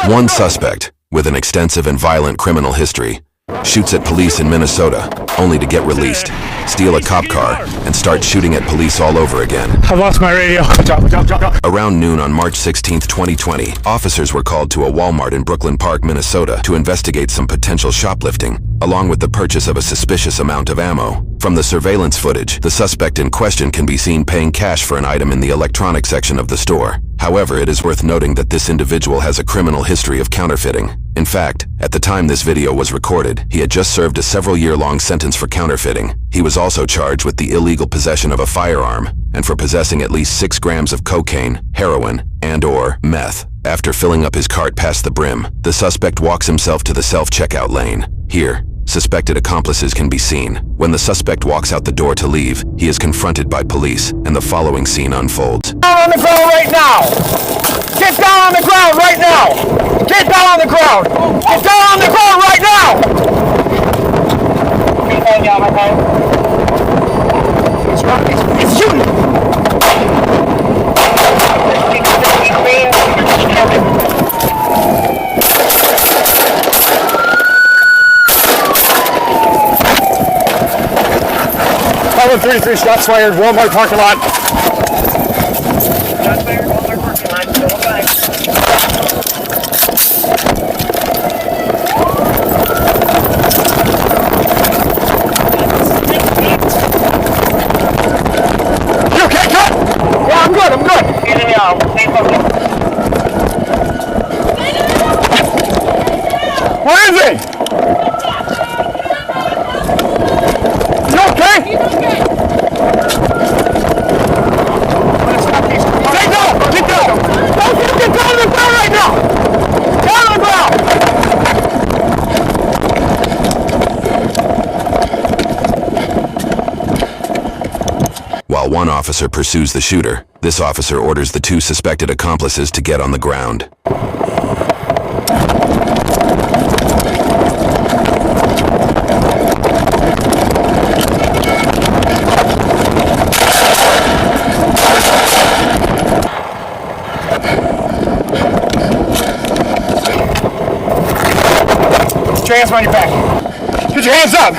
One suspect, with an extensive and violent criminal history, shoots at police in Minnesota, only to get released, steal a cop car, and start shooting at police all over again. I've lost my radio. Drop. Around noon on March 16, 2020, officers were called to a Walmart in Brooklyn Park, Minnesota, to investigate some potential shoplifting, along with the purchase of a suspicious amount of ammo. From the surveillance footage, the suspect in question can be seen paying cash for an item in the electronics section of the store. However, it is worth noting that this individual has a criminal history of counterfeiting. In fact, at the time this video was recorded, he had just served a several-year-long sentence for counterfeiting. He was also charged with the illegal possession of a firearm and for possessing at least 6 grams of cocaine, heroin, and/or meth. After filling up his cart past the brim, the suspect walks himself to the self-checkout lane. Here, suspected accomplices can be seen. When the suspect walks out the door to leave, he is confronted by police, and the following scene unfolds. Down on the ground right now! Get down on the ground right now! Get down on the ground! Get down on the ground right now! It's shooting! Probably 33 shots fired, Walmart parking lot. Shots fired, Walmart parking lot, still alive. You okay, cut? Yeah, I'm good. Get him out, stay focused. Where is he? You okay? Get down! Get down! Don't get down on the ground right now! Down on the ground! While one officer pursues the shooter, this officer orders the 2 suspected accomplices to get on the ground. Put your hands on your back. Put your hands up!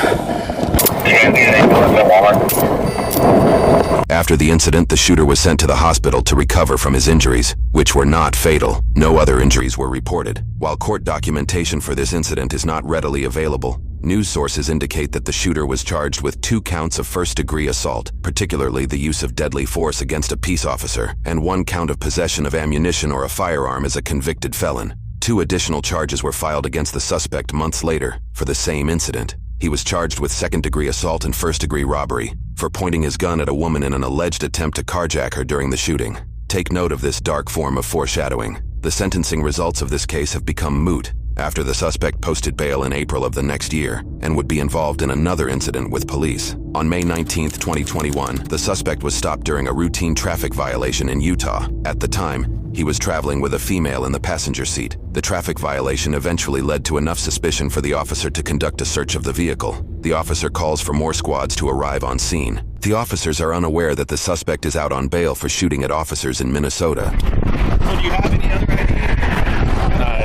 After the incident, the shooter was sent to the hospital to recover from his injuries, which were not fatal. No other injuries were reported. While court documentation for this incident is not readily available, news sources indicate that the shooter was charged with 2 counts of first-degree assault, particularly the use of deadly force against a peace officer, and 1 count of possession of ammunition or a firearm as a convicted felon. 2 additional charges were filed against the suspect months later for the same incident. He was charged with second-degree assault and first-degree robbery for pointing his gun at a woman in an alleged attempt to carjack her during the shooting. Take note of this dark form of foreshadowing. The sentencing results of this case have become moot after the suspect posted bail in April of the next year and would be involved in another incident with police. On May 19, 2021, the suspect was stopped during a routine traffic violation in Utah. At the time, he was traveling with a female in the passenger seat. The traffic violation eventually led to enough suspicion for the officer to conduct a search of the vehicle. The officer calls for more squads to arrive on scene. The officers are unaware that the suspect is out on bail for shooting at officers in Minnesota. So do you have any other ID?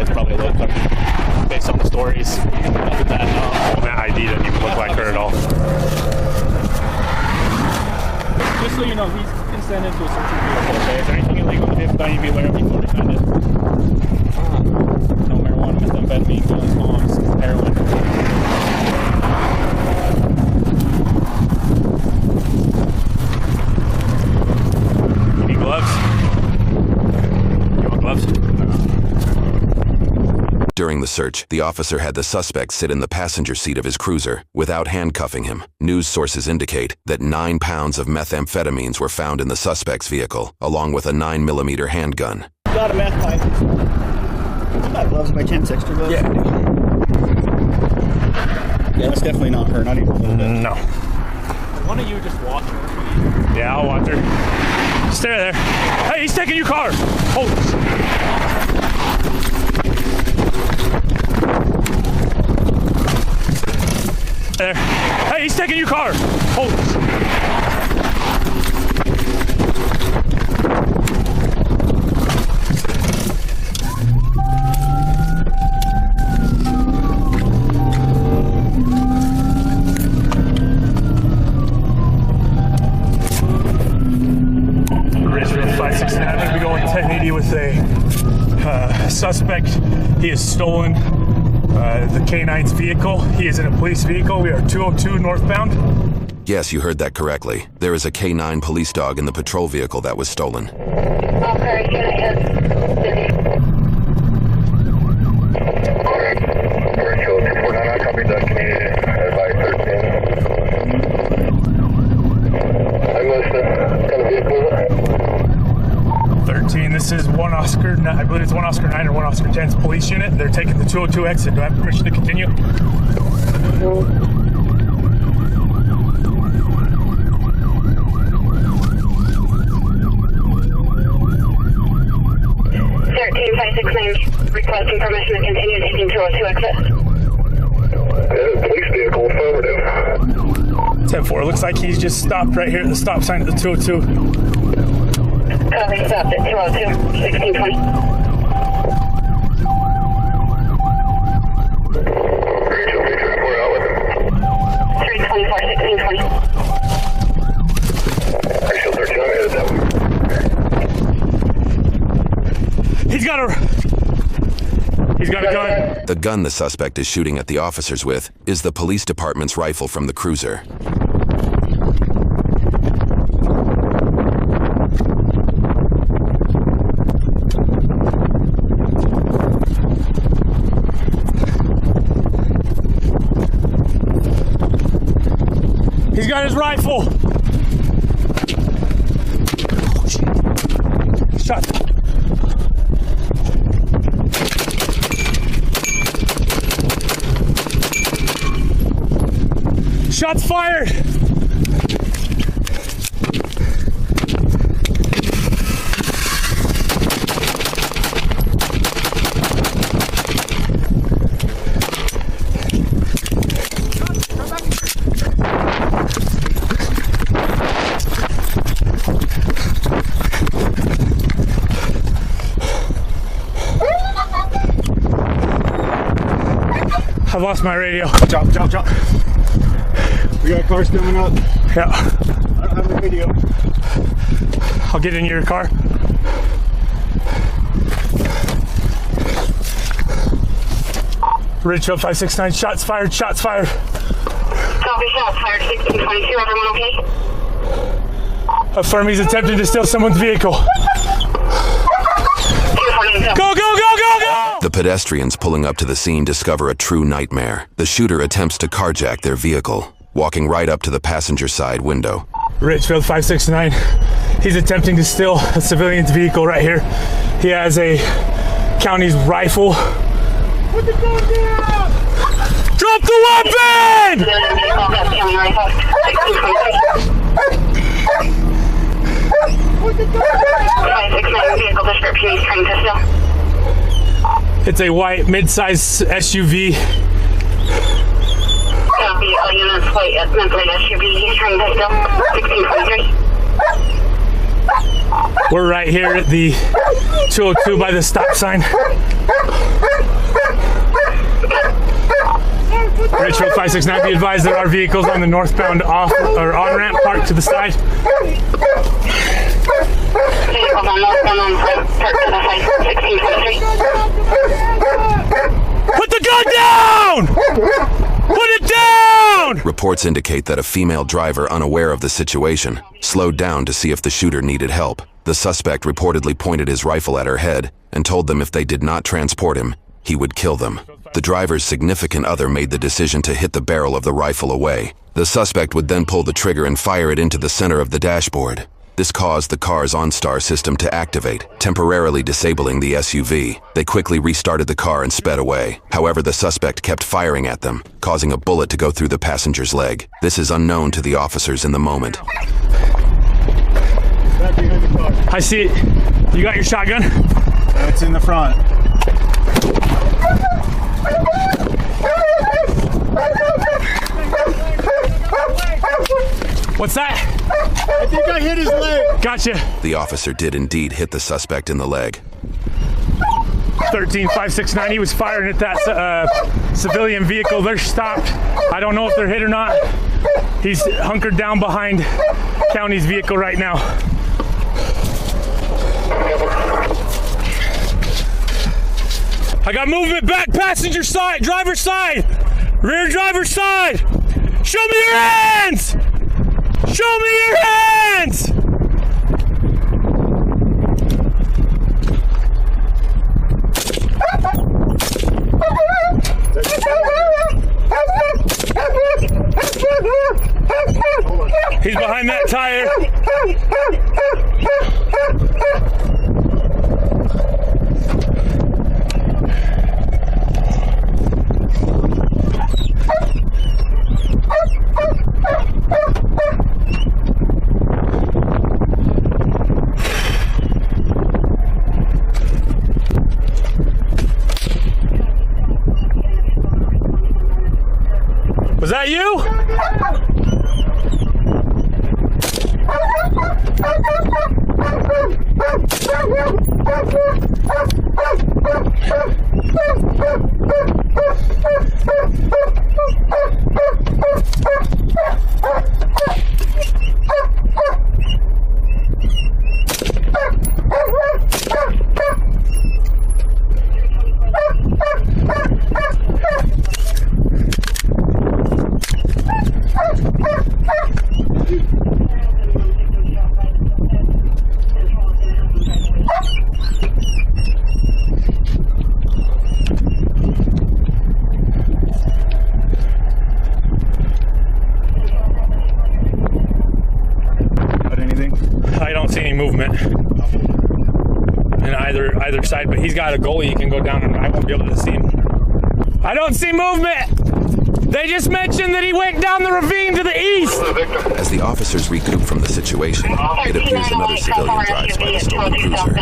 It's probably a little quick based on the stories. Other than that, That ID doesn't even look like her at all. just so you know, he's consented to a search of the vehicle, okay? Is there anything illegal with him that you need to be aware of before defendant? No marijuana, methamphetamine, guns, bombs, heroin. You need gloves? You want gloves? During the search, the officer had the suspect sit in the passenger seat of his cruiser without handcuffing him. News sources indicate that 9 pounds of methamphetamines were found in the suspect's vehicle, along with a 9mm handgun. Got a meth pipe. You got gloves by chance, extra gloves? Yeah. Yeah, that's definitely not her, not even a little bit. No. One of you just watch her. Yeah, I'll watch her. Stay there. Hey, he's taking your car. Hold there. Hey, he's taking your car. Hold suspect. He has stolen the K9's vehicle. He is in a police vehicle. We are 202 northbound. Yes, you heard that correctly. There is a K9 police dog in the patrol vehicle that was stolen. Okay, I must 13, this is one Oscar, I believe it's one Oscar 9 or one Oscar 10's police unit. They're taking the 202 exit. Do I have permission to continue? 13569, requesting permission to continue taking 202 exit. Police vehicle, affirmative. 10-4, looks like he's just stopped right here at the stop sign at the 202. Copy, stopped at 202, 1620. Rachel, 334 outlet. 324, 1620. Rachel, 13, I'm headed that way. He's got a gun. The gun the suspect is shooting at the officers with is the police department's rifle from the cruiser. He's got his rifle. Shot. Shots fired! I've lost my radio. Drop. We got cars coming up. Yeah. I don't have the video. I'll get in your car. Ridgefield 569, shots fired. Copy, shots fired, 1622, everyone okay? Affirm he's attempting to steal someone's vehicle. 247. Go! The pedestrians pulling up to the scene discover a true nightmare. The shooter attempts to carjack their vehicle, walking right up to the passenger side window. Ridgefield 569, he's attempting to steal a civilian's vehicle right here. He has a county's rifle. Put the gun down! Drop the weapon! Civilian vehicle, that's county rifle, 1623. 569 vehicle description, he's trying to steal. It's a white mid-size SUV. Copy, all units white mid-size SUV, he's trying to steal, 1623. We're right here at the 202 by the stop sign. Ridgefield 569, be advised there are vehicles on the northbound on-ramp parked to the side. Vehicles on northbound on-ramp parked to the side, 1623. Put the gun down! Put it down! Reports indicate that a female driver, unaware of the situation, slowed down to see if the shooter needed help. The suspect reportedly pointed his rifle at her head and told them if they did not transport him, he would kill them. The driver's significant other made the decision to hit the barrel of the rifle away. The suspect would then pull the trigger and fire it into the center of the dashboard. This caused the car's OnStar system to activate, temporarily disabling the SUV. They quickly restarted the car and sped away. However, the suspect kept firing at them, causing a bullet to go through the passenger's leg. This is unknown to the officers in the moment. I see it. You got your shotgun? It's in the front. What's that? I think I hit his leg. Gotcha. The officer did indeed hit the suspect in the leg. 13569, he was firing at that civilian vehicle. They're stopped. I don't know if they're hit or not. He's hunkered down behind county's vehicle right now. I got movement back, passenger side, driver's side, rear driver's side. Show me your hands! Show me your hands! He's behind that tire. Was that you? I don't see any movement in either side, but he's got a goalie he can go down and I won't be able to see him. I don't see movement! They just mentioned that he went down the ravine to the east! As the officers recoup from the situation, it appears another civilian drives by the stolen cruiser.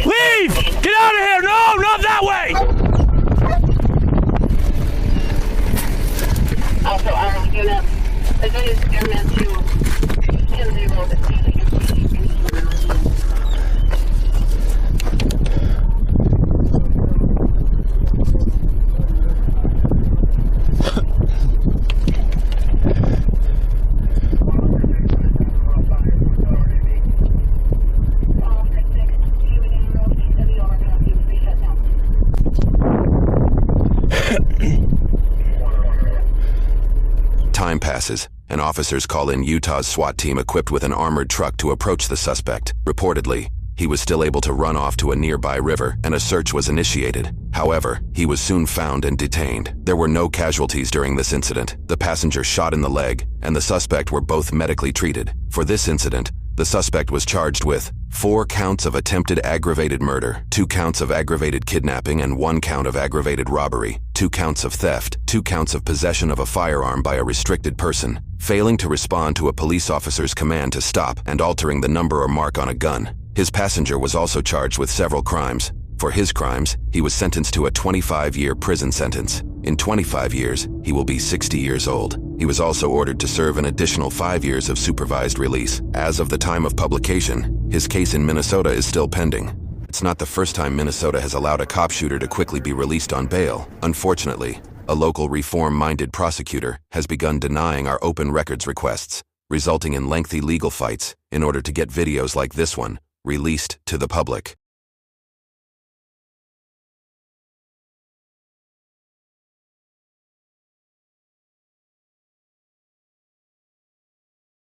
Leave! Get out of here! No, not that way! Also, unit, as I use airman 2, 10-0. Time passes, and officers call in Utah's SWAT team equipped with an armored truck to approach the suspect. Reportedly, he was still able to run off to a nearby river, and a search was initiated. However, he was soon found and detained. There were no casualties during this incident. The passenger shot in the leg, and the suspect were both medically treated. For this incident, the suspect was charged with 4 counts of attempted aggravated murder, 2 counts of aggravated kidnapping, and 1 count of aggravated robbery, 2 counts of theft, 2 counts of possession of a firearm by a restricted person, failing to respond to a police officer's command to stop, and altering the number or mark on a gun. His passenger was also charged with several crimes. For his crimes, he was sentenced to a 25-year prison sentence. In 25 years, he will be 60 years old. He was also ordered to serve an additional 5 years of supervised release. As of the time of publication, his case in Minnesota is still pending. It's not the first time Minnesota has allowed a cop shooter to quickly be released on bail. Unfortunately, a local reform-minded prosecutor has begun denying our open records requests, resulting in lengthy legal fights in order to get videos like this one released to the public.